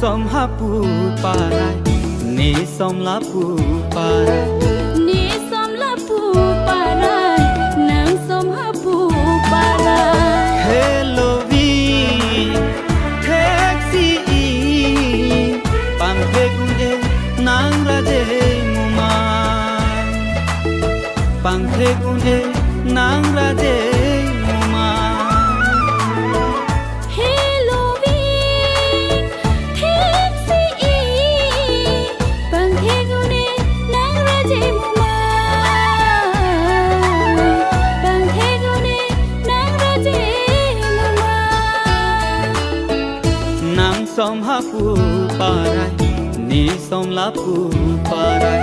som hapu parai ni som lapu parai ni som lapu parai nang som hapu parai hello vi taxi pang phegun e nang raje muma pang phegun e nang raje muma som hapu parai ni som lapu parai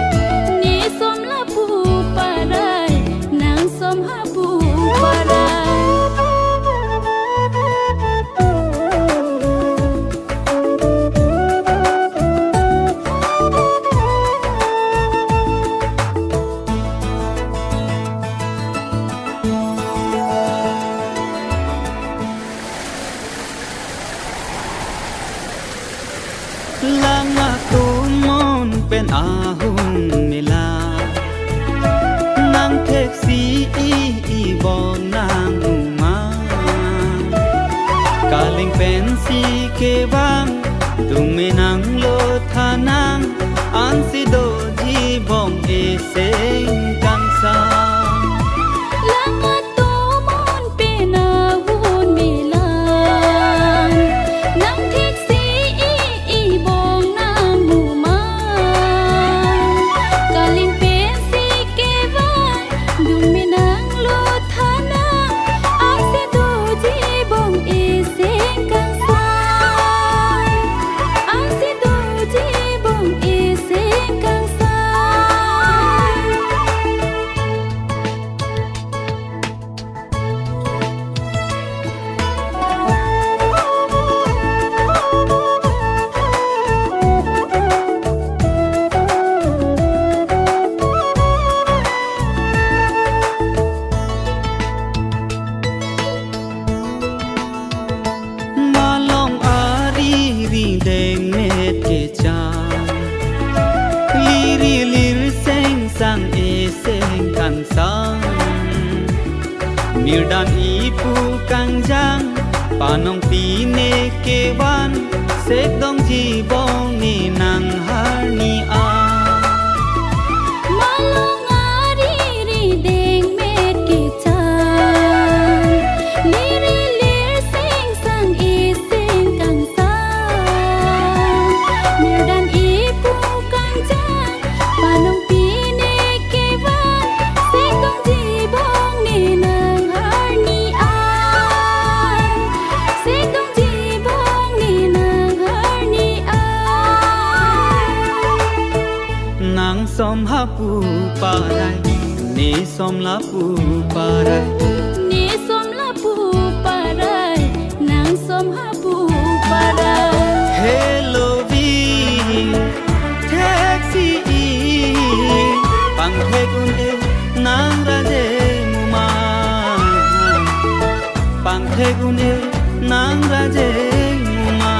ni som lapu parai nang som hapu parai langa tumon pen ahun mila nang taxi bon nang uma kaling pensi ke bang tume nang lo thanang an si do ji bong e seng kang sa Mirdan ipu kangjang panong tine kewan sekdong jibong ni nang harni a malong ari ri deng met ke chan liri lir seng sang e seng kang sang mirdan ipu kangjang panong tine kewan sekdong jibong ni nang som hapu parai ni som lapu parai ni som lapu parai nang som hapu parai hello vi taxi pang phegun e nang raje muma pang phegun e nang raje muma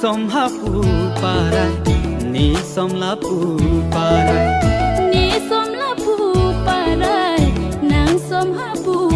som hapu parai ni som lapu parai ni som lapu parai nang som hapu